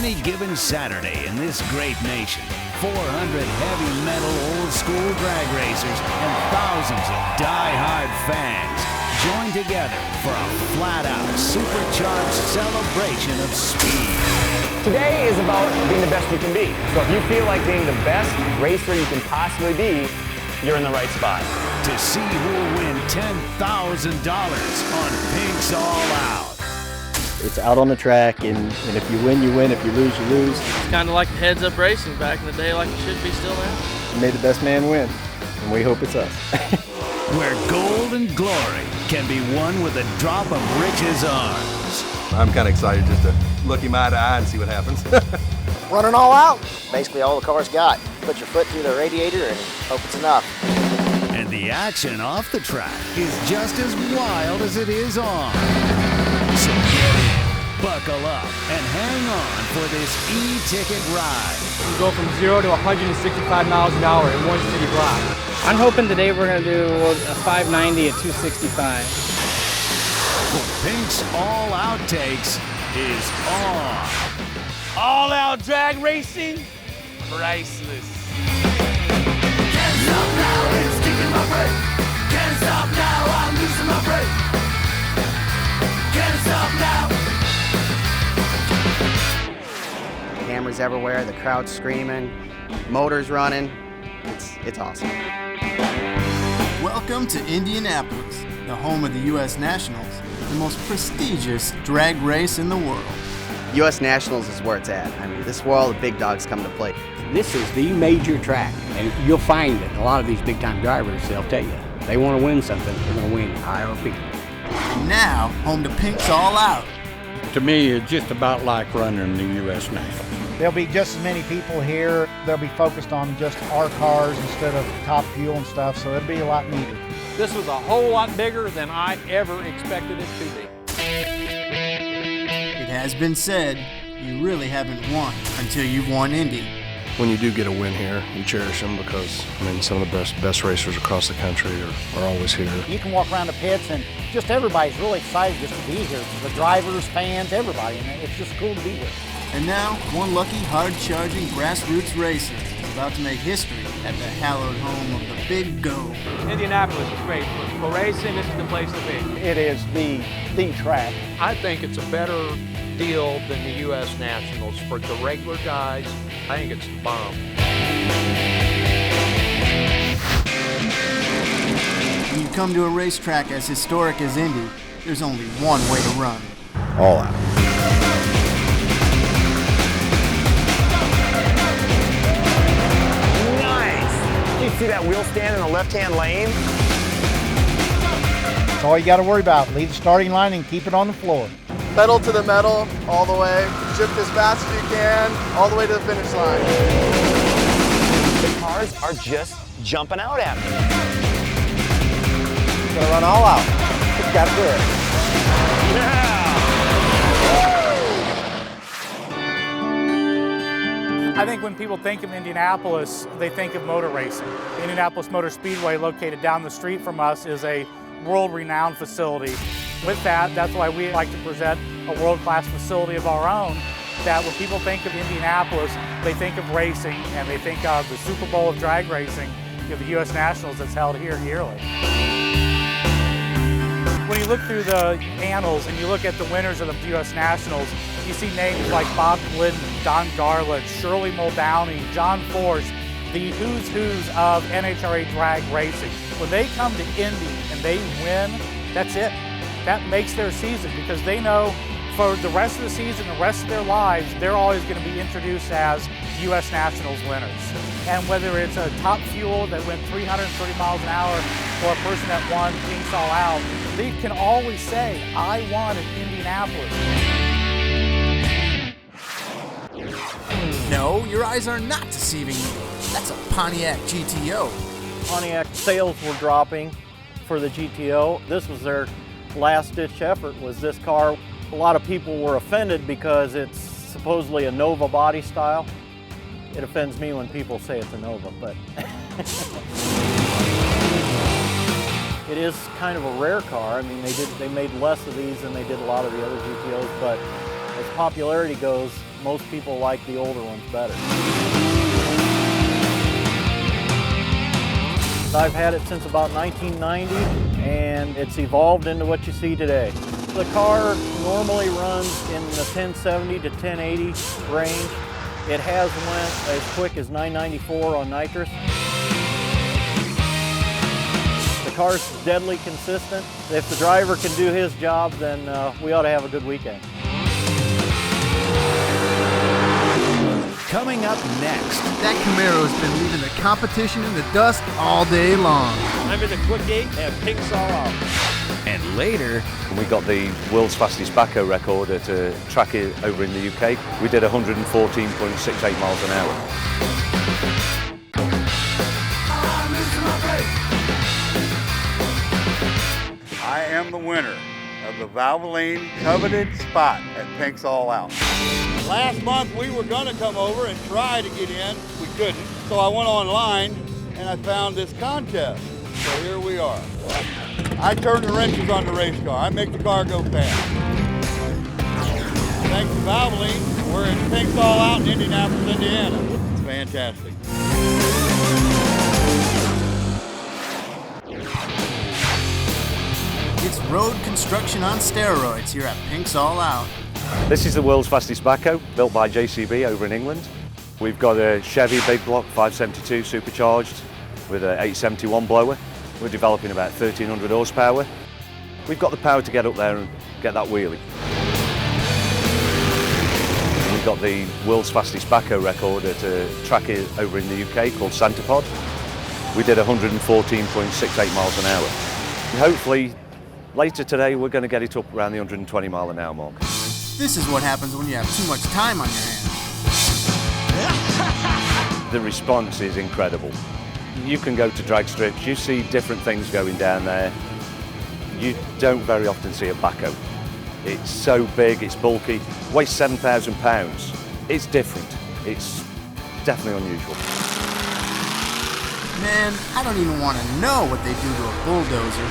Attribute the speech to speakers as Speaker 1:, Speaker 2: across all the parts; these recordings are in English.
Speaker 1: any given Saturday in this great nation, 400 heavy metal old school drag racers and thousands of die-hard fans join together for a flat-out, supercharged celebration of speed.
Speaker 2: Today is about being the best you can be. So if you feel like being the best racer you can possibly be, you're in the right spot.
Speaker 1: To see who will win $10,000 on Pinks All Out.
Speaker 3: It's out on the track, and if you win, you win. If you lose, you lose.
Speaker 4: It's kind of like heads-up racing back in the day, like it should be still now.
Speaker 3: May the best man win, and we hope it's us.
Speaker 1: Where gold and glory can be won with a drop of Rich's arms.
Speaker 5: I'm kind of excited just to look him eye to eye and see what happens.
Speaker 6: Running all out. Basically all the car's got. Put your foot through the radiator and hope it's enough.
Speaker 1: And the action off the track is just as wild as it is on. So get in, buckle up, and hang on for this e-ticket ride.
Speaker 7: We go from 0 to 165 miles an hour in one city block.
Speaker 8: I'm hoping today we're going to do a 590 at 265.
Speaker 1: For Pinks All Outtakes is on.
Speaker 9: All out drag racing, priceless.
Speaker 10: Can't stop now, it's kicking my brain. Can't stop now, I'm losing my brain. Can't stop now.
Speaker 6: Cameras everywhere, the crowd's screaming, motors running. It's awesome.
Speaker 11: Welcome to Indianapolis, the home of the U.S. Nationals, the most prestigious drag race in the world.
Speaker 6: U.S. Nationals is where it's at. I mean, this is where all the big dogs come to play.
Speaker 12: This is the major track, and you'll find that a lot of these big-time drivers, they'll tell you, they want to win something, they're going to win IRP.
Speaker 11: Now, home to Pinks All Out.
Speaker 13: To me, it's just about like running the U.S. Nationals.
Speaker 14: There'll be just as many people here. They'll be focused on just our cars instead of top fuel and stuff, so it'll be a lot neater.
Speaker 7: This was a whole lot bigger than I ever expected it to be.
Speaker 11: It has been said, you really haven't won until you've won Indy.
Speaker 15: When you do get a win here, you cherish them because, I mean, some of the best racers across the country are always here.
Speaker 14: You can walk around the pits and just everybody's really excited just to be here. The drivers, fans, everybody, and it's just cool to be here.
Speaker 11: And now, one lucky, hard-charging grassroots racer is about to make history at the hallowed home of the Big Go.
Speaker 7: Indianapolis is great. For racing, this is the place to be.
Speaker 14: It is the track.
Speaker 16: I think it's a better deal than the U.S. Nationals. For the regular guys, I think it's the bomb.
Speaker 11: When you come to a racetrack as historic as Indy, there's only one way to run.
Speaker 15: All out.
Speaker 2: See that wheel stand in the left-hand lane?
Speaker 14: That's all you got to worry about. Leave the starting line and keep it on the floor.
Speaker 17: Pedal to the metal all the way. Shift as fast as you can, all the way to the finish line.
Speaker 2: The cars are just jumping out at me.
Speaker 14: Gonna run all out. Just got to do it.
Speaker 1: Yeah!
Speaker 7: I think when people think of Indianapolis, they think of motor racing. The Indianapolis Motor Speedway, located down the street from us, is a world-renowned facility. With that, that's why we like to present a world-class facility of our own, that when people think of Indianapolis, they think of racing, and they think of the Super Bowl of drag racing, the U.S. Nationals that's held here yearly. When you look through the annals and you look at the winners of the U.S. Nationals, you see names like Bob Glidden, Don Garlett, Shirley Muldowney, John Force, the who's of NHRA drag racing. When they come to Indy and they win, that's it. That makes their season, because they know for the rest of the season, the rest of their lives, they're always going to be introduced as U.S. Nationals winners. And whether it's a top fuel that went 330 miles an hour or a person that won Pinks All Out, they can always say, I won in Indianapolis.
Speaker 11: No, your eyes are not deceiving you. That's a Pontiac GTO.
Speaker 3: Pontiac sales were dropping for the GTO. This was their last-ditch effort, was this car. A lot of people were offended because it's supposedly a Nova body style. It offends me when people say it's a Nova, but it is kind of a rare car. I mean, they made less of these than they did a lot of the other GTOs, but as popularity goes, most people like the older ones better. I've had it since about 1990, and it's evolved into what you see today. The car normally runs in the 1070 to 1080 range. It has went as quick as 994 on nitrous. The car's deadly consistent. If the driver can do his job, then we ought to have a good weekend.
Speaker 1: Coming up next.
Speaker 11: That Camaro's been leaving the competition in the dust all day long.
Speaker 9: I'm in the quick gate and PINKS ALL OUT.
Speaker 1: And later,
Speaker 18: we got the world's fastest backhoe record at a track over in the UK. We did 114.68 miles an hour.
Speaker 13: I am the winner of the Valvoline coveted spot at PINKS ALL OUT.
Speaker 9: Last month we were gonna come over and try to get in. We couldn't. So I went online and I found this contest. So here we are. I turn the wrenches on the race car. I make the car go fast. Thanks to Valvoline, we're at PINKS ALL OUT in Indianapolis, Indiana. It's fantastic.
Speaker 11: It's road construction on steroids here at PINKS ALL OUT.
Speaker 18: This is the world's fastest backhoe, built by JCB over in England. We've got a Chevy big block 572 supercharged with an 871 blower. We're developing about 1,300 horsepower. We've got the power to get up there and get that wheelie. We've got the world's fastest backhoe record at a track over in the UK called Santapod. We did 114.68 miles an hour. And hopefully, later today, we're going to get it up around the 120 mile an hour mark.
Speaker 11: This is what happens when you have too much time on your hands.
Speaker 18: The response is incredible. You can go to drag strips, you see different things going down there. You don't very often see a backhoe. It's so big, it's bulky, weighs 7,000 pounds. It's different. It's definitely unusual.
Speaker 11: Man, I don't even want to know what they do to a bulldozer.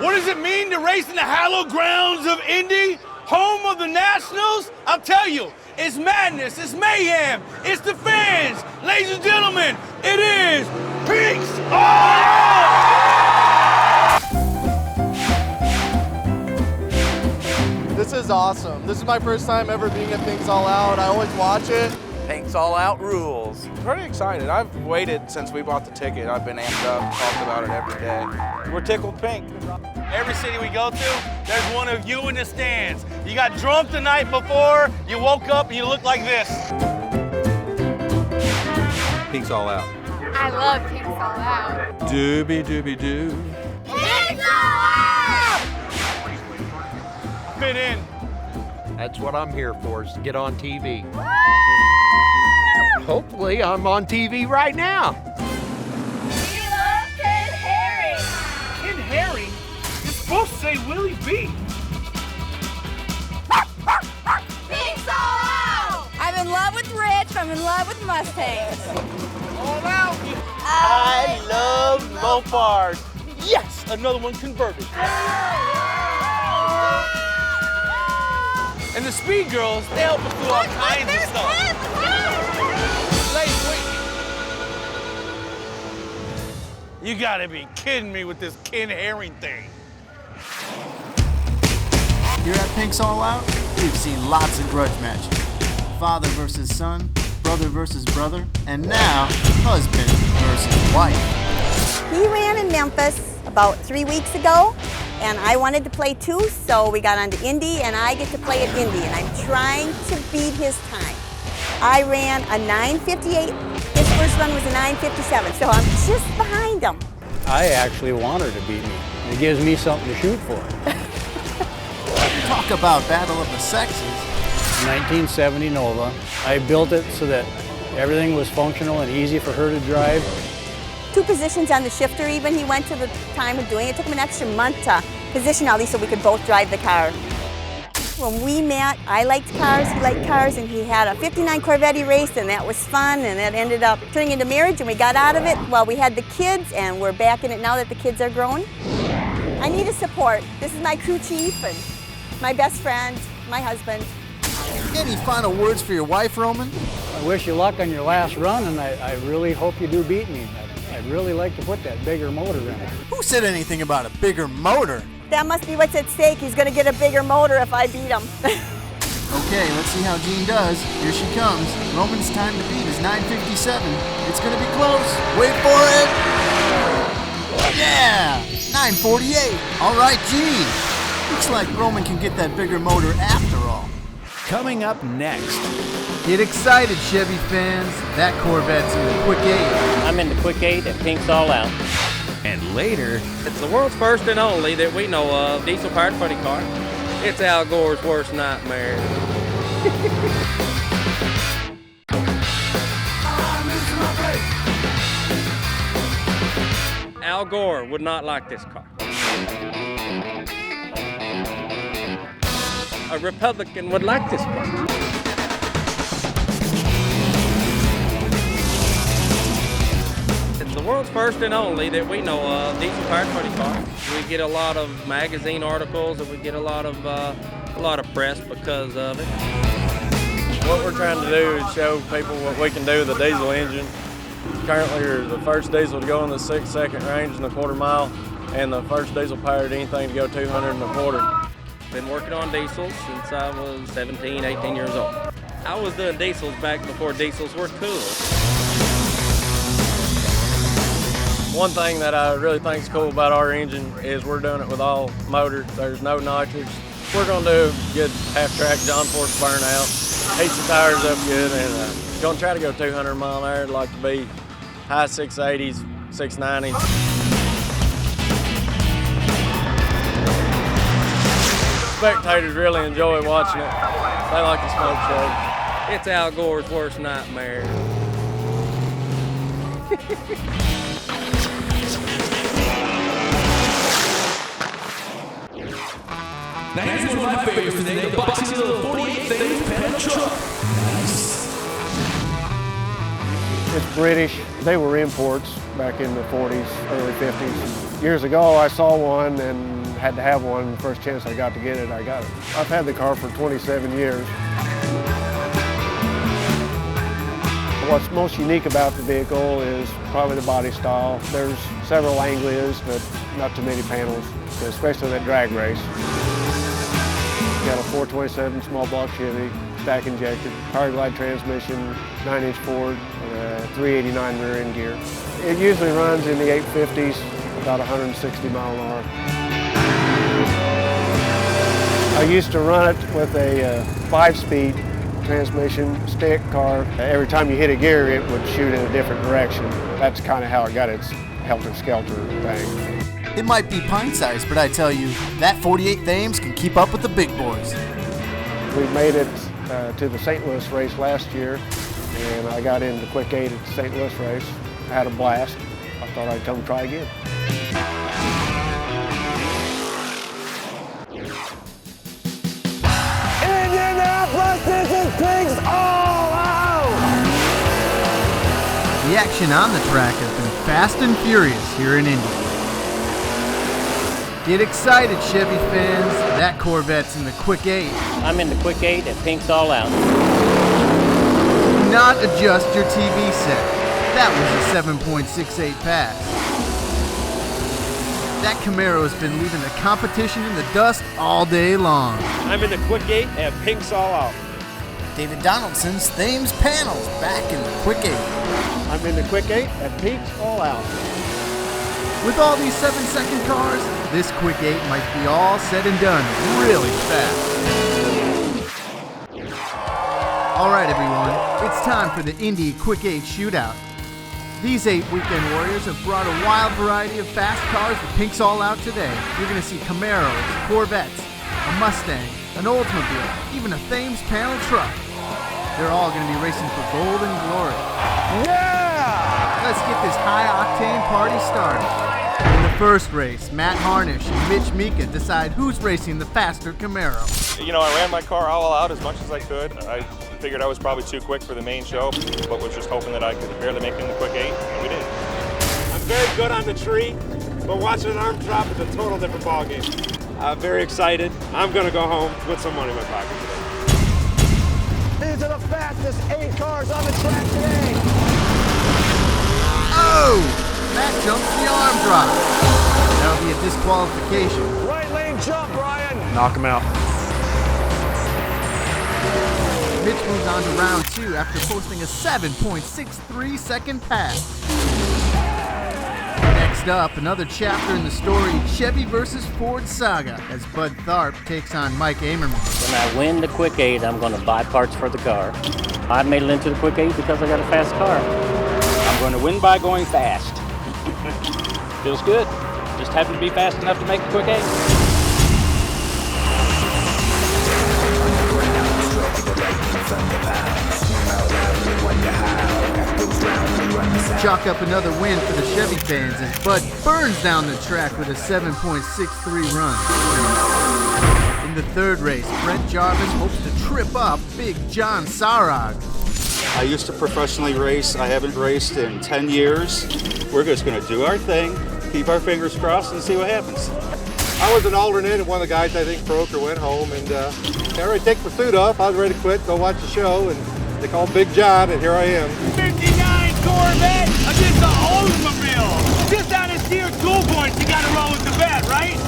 Speaker 9: What does it mean to race in the hallowed grounds of Indy, home of the Nationals? I'll tell you, it's madness, it's mayhem, it's the fans. Ladies and gentlemen, it is PINKS ALL OUT!
Speaker 17: This is awesome. This is my first time ever being at PINKS ALL OUT. I always watch it.
Speaker 19: PINKS ALL OUT rules. Pretty excited. I've waited since we bought the ticket. I've been amped up, talked about it every day. We're tickled pink.
Speaker 9: Every city we go to, there's one of you in the stands. You got drunk the night before, you woke up and you look like this.
Speaker 5: PINKS ALL OUT.
Speaker 20: I love PINKS ALL OUT.
Speaker 5: Doobie doobie doo.
Speaker 20: PINKS ALL OUT!
Speaker 9: Fit in.
Speaker 16: That's what I'm here for, is to get on TV. Hopefully I'm on TV right now.
Speaker 20: We love Ken Herring.
Speaker 9: Ken Herring? You're supposed to say Willie B.
Speaker 20: PINKS ALL OUT! I'm in love with Rich. I'm in love with Mustangs.
Speaker 9: All out. I love Mopars. Yes, another one converted. And the Speed Girls, they help us do all kinds of stuff. You gotta be kidding me with this Ken Herring thing.
Speaker 11: Here at PINKS ALL OUT, we've seen lots of grudge matches. Father versus son, brother versus brother, and now husband versus wife.
Speaker 21: He ran in Memphis about 3 weeks ago, and I wanted to play too, so we got onto Indy, and I get to play at Indy, and I'm trying to beat his time. I ran a 9:58. His first run was a 9:57, so I'm just behind him.
Speaker 12: I actually want her to beat me. It gives me something to shoot for.
Speaker 11: Talk about battle of the sexes.
Speaker 12: 1970 Nova. I built it so that everything was functional and easy for her to drive.
Speaker 21: 2 positions on the shifter even. He went to the time of doing it. It took him an extra month to position all these so we could both drive the car. When we met, I liked cars, he liked cars, and he had a 59 Corvette he raced, and that was fun, and that ended up turning into marriage, and we got out of it while we had the kids, and we're back in it now that the kids are grown. I need a support. This is my crew chief and my best friend, my husband.
Speaker 11: Any final words for your wife, Roman?
Speaker 12: I wish you luck on your last run, and I really hope you do beat me. I'd really like to put that bigger motor in it.
Speaker 11: Who said anything about a bigger motor?
Speaker 21: That must be what's at stake. He's going to get a bigger motor if I beat him.
Speaker 11: Okay, let's see how Jean does. Here she comes. Roman's time to beat is 9:57. It's going to be close. Wait for it. Yeah! 9:48. All right, Jean. Looks like Roman can get that bigger motor after all.
Speaker 1: Coming up next.
Speaker 11: Get excited, Chevy fans. That Corvette's in the Quick 8.
Speaker 4: I'm in the Quick 8 at PINKS ALL OUT.
Speaker 1: And later.
Speaker 22: It's the world's first and only that we know of diesel-powered funny car. It's Al Gore's worst nightmare. Al Gore would not like this car. A Republican would like this car. It's the world's first and only that we know of diesel-powered funny car. We get a lot of magazine articles and we get a lot of press because of it.
Speaker 3: What we're trying to do is show people what we can do with a diesel engine. Currently, we're the first diesel to go in the 6-second range in the quarter mile, and the first diesel powered anything to go 200 and a quarter.
Speaker 22: Been working on diesels since I was 17, 18 years old. I was doing diesels back before diesels were cool.
Speaker 3: One thing that I really think is cool about our engine is we're doing it with all motors. There's no nitrics. We're going to do a good half-track John Force burnout, heat the tires up good, and going to try to go 200 mile an hour. I'd like to be high 680s, 690s. Spectators really enjoy watching it. They like the smoke show.
Speaker 22: It's Al Gore's worst nightmare.
Speaker 10: Now here's one of my favorites today, the boxy little 48 things panel truck. Nice.
Speaker 3: It's British. They were imports back in the 40s, early 50s. Years ago, I saw one and had to have one. The first chance I got to get it, I got it. I've had the car for 27 years. What's most unique about the vehicle is probably the body style. There's several Anglias, but not too many panels, especially that drag race. Got a 427 small block Chevy, stack injected, power glide transmission, 9-inch Ford, 389 rear end gear. It usually runs in the 850s, about 160 mile an hour. I used to run it with a 5-speed transmission stick car. Every time you hit a gear, it would shoot in a different direction. That's kind of how it got its helter-skelter thing.
Speaker 11: It might be pint-sized, but I tell you, that 48 Thames can keep up with the big boys.
Speaker 3: We made it to the St. Louis race last year, and I got into Quick 8 at the St. Louis race. I had a blast. I thought I'd come try again.
Speaker 10: Indianapolis, this is PINKS ALL OUT!
Speaker 11: The action on the track has been fast and furious here in Indy. Get excited, Chevy fans. That Corvette's in the Quick 8.
Speaker 4: I'm in the Quick 8 at PINKS ALL OUT.
Speaker 11: Do not adjust your TV set. That was a 7.68 pass. That Camaro's been leaving the competition in the dust all day long.
Speaker 23: I'm in the Quick 8 at PINKS ALL OUT.
Speaker 11: David Donaldson's Thames Panels back in the Quick 8.
Speaker 3: I'm in the Quick 8 at PINKS ALL OUT.
Speaker 11: With all these 7-second cars, this Quick 8 might be all said and done really fast. All right, everyone, it's time for the Indy Quick 8 shootout. These 8 weekend warriors have brought a wild variety of fast cars to PINKS ALL OUT today. You're going to see Camaros, Corvettes, a Mustang, an Oldsmobile, even a Thames panel truck. They're all going to be racing for gold and glory. Yeah! Let's get this high-octane party started. In the first race, Matt Harnish and Mitch Mika decide who's racing the faster Camaro.
Speaker 24: You know, I ran my car all out as much as I could. I figured I was probably too quick for the main show, but was just hoping that I could barely make it in the Quick 8, and we did.
Speaker 23: I'm very good on the tree, but watching an arm drop is a total different ballgame. I'm very excited. I'm going to go home with some money in my pocket today.
Speaker 10: These are the fastest 8 cars on the track today.
Speaker 11: Oh! That jumps the arm drop. That'll be a disqualification.
Speaker 10: Right lane jump, Brian.
Speaker 2: Knock him out.
Speaker 11: Mitch moves on to round 2 after posting a 7.63 second pass. Next up, another chapter in the storied Chevy versus Ford saga as Bud Tharp takes on Mike Amerman.
Speaker 4: When I win the Quick 8, I'm going to buy parts for the car. I made it into the Quick 8 because I got a fast car.
Speaker 12: I'm going to win by going fast. Feels good. Just happen to be fast enough to make the Quick 8.
Speaker 11: Chalk up another win for the Chevy fans as Bud burns down the track with a 7.63 run. In the third race, Brent Jarvis hopes to trip up Big John Sarag.
Speaker 6: I used to professionally race. I haven't raced in 10 years. We're just going to do our thing, keep our fingers crossed, and see what happens.
Speaker 23: I was an alternate, and one of the guys I think broke or went home, and I ready to take my suit off. I was ready to quit, go watch the show, and they called Big John, and here I am.
Speaker 9: 59 Corvette against the Oldsmobile. Just out of Steer tool points, you gotta roll with the vet, right?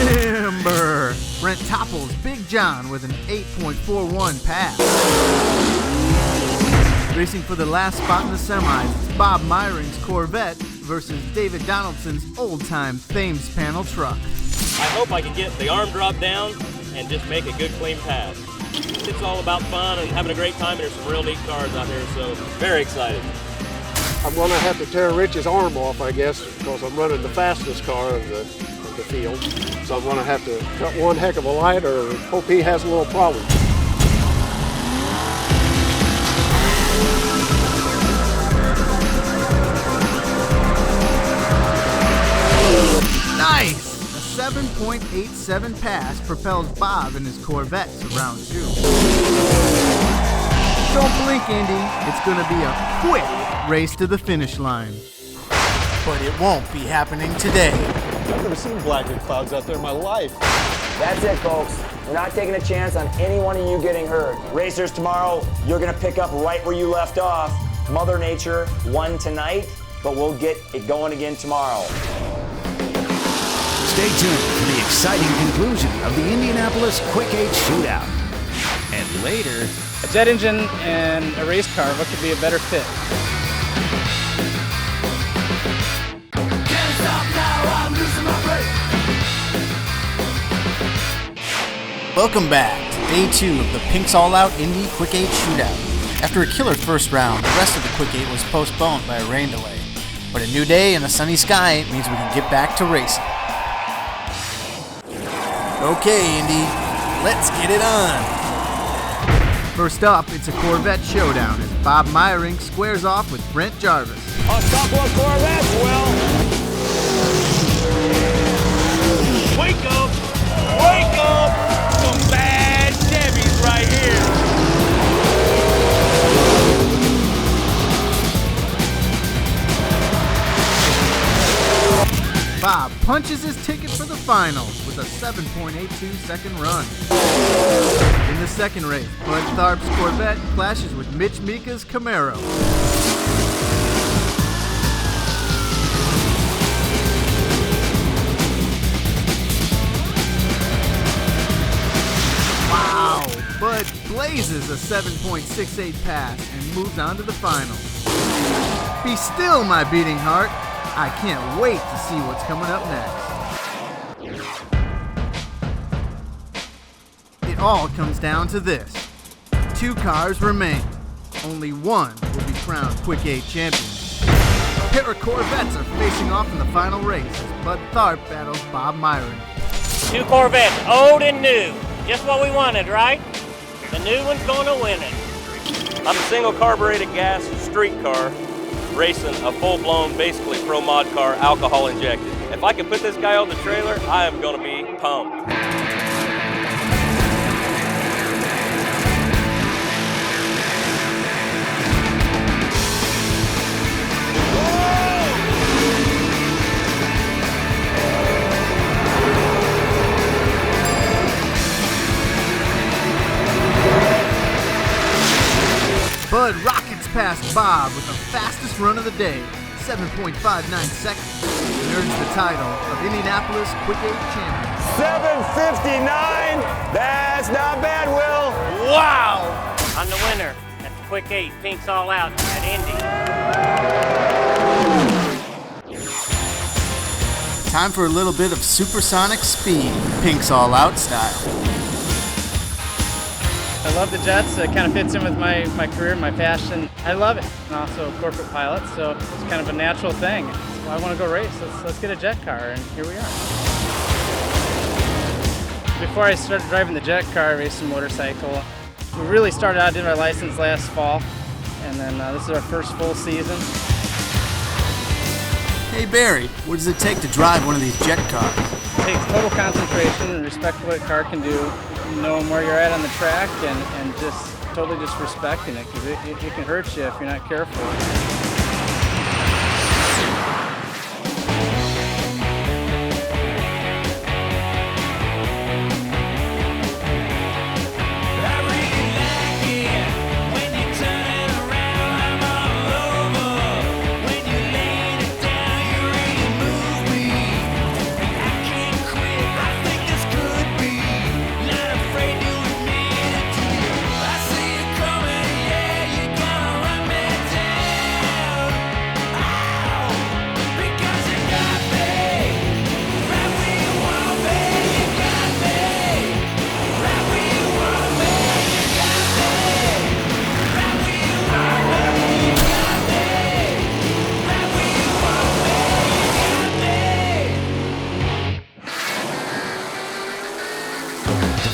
Speaker 11: Timber! Brent topples Big John with an 8.41 pass. Racing for the last spot in the semis, it's Bob Meyring's Corvette versus David Donaldson's old-time Thames panel truck.
Speaker 8: I hope I can get the arm drop down and just make a good, clean pass. It's all about fun and having a great time. There's some real neat cars out here, so very excited.
Speaker 23: I'm going to have to tear Rich's arm off, I guess, because I'm running the fastest car of the field. So I'm going to have to cut one heck of a line or hope he has a little problem.
Speaker 11: Nice! A 7.87 pass propels Bob and his Corvette to round 2. Don't blink, Indy. It's going to be a quick race to the finish line. But it won't be happening today.
Speaker 23: I've never seen blacker clouds out there in my life.
Speaker 15: That's it, folks. We're not taking a chance on any one of you getting hurt. Racers, tomorrow, you're going to pick up right where you left off. Mother Nature won tonight, but we'll get it going again tomorrow.
Speaker 1: Stay tuned for the exciting conclusion of the Indianapolis Quick 8 Shootout. And later,
Speaker 2: a jet engine and a race car, what could be a better fit?
Speaker 10: Can't stop now, I'm losing my breath.
Speaker 11: Welcome back to day 2 of the PINKS ALL OUT Indy Quick 8 Shootout. After a killer first round, the rest of the Quick 8 was postponed by a rain delay. But a new day and a sunny sky means we can get back to racing. Okay, Indy, let's get it on. First up, it's a Corvette showdown as Bob Meyring squares off with Brent Jarvis.
Speaker 10: A couple of Corvettes, Will.
Speaker 9: Wake up! Wake up! Some bad Chevys right here.
Speaker 11: Bob punches his ticket for the finals with a 7.82 second run. In the second race, Bud Tharp's Corvette clashes with Mitch Mika's Camaro. Wow! Bud blazes a 7.68 pass and moves on to the finals. Be still, my beating heart. I can't wait to see what's coming up next. It all comes down to this. 2 cars remain. Only one will be crowned Quick 8 champion. A pair of Corvettes are facing off in the final race as Bud Tharp battles Bob Meyring.
Speaker 4: 2 Corvettes, old and new. Just what we wanted, right? The new one's gonna win it.
Speaker 8: I'm a single carbureted gas street car racing a full-blown, basically pro mod car, alcohol injected. If I can put this guy on the trailer, I am gonna be pumped.
Speaker 11: Bud rockets past Bob with the fastest run of the day, 7.59 seconds, and earns the title of Indianapolis Quick 8 champion.
Speaker 15: 7:59. That's not bad, Will.
Speaker 4: Wow! I'm the winner at the Quick 8 Pinks All Out at Indy.
Speaker 11: Time for a little bit of supersonic speed, Pinks All Out style.
Speaker 2: I love the jets. It kind of fits in with my career, my passion. I love it. I'm also a corporate pilot, so it's kind of a natural thing. So I want to go race. Let's get a jet car, and here we are. Before I started driving the jet car, I raced a motorcycle. We really started out, did our license last fall, and then this is our first full season.
Speaker 11: Hey Barry, what does it take to drive one of these jet cars?
Speaker 2: It takes total concentration and respect what a car can do, knowing where you're at on the track, and just totally just respecting it, because it can hurt you if you're not careful.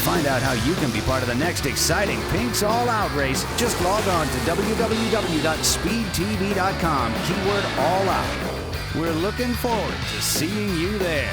Speaker 1: Find out how you can be part of the next exciting Pinks All Out race. Just log on to www.speedtv.com, keyword all out. We're looking forward to seeing you there.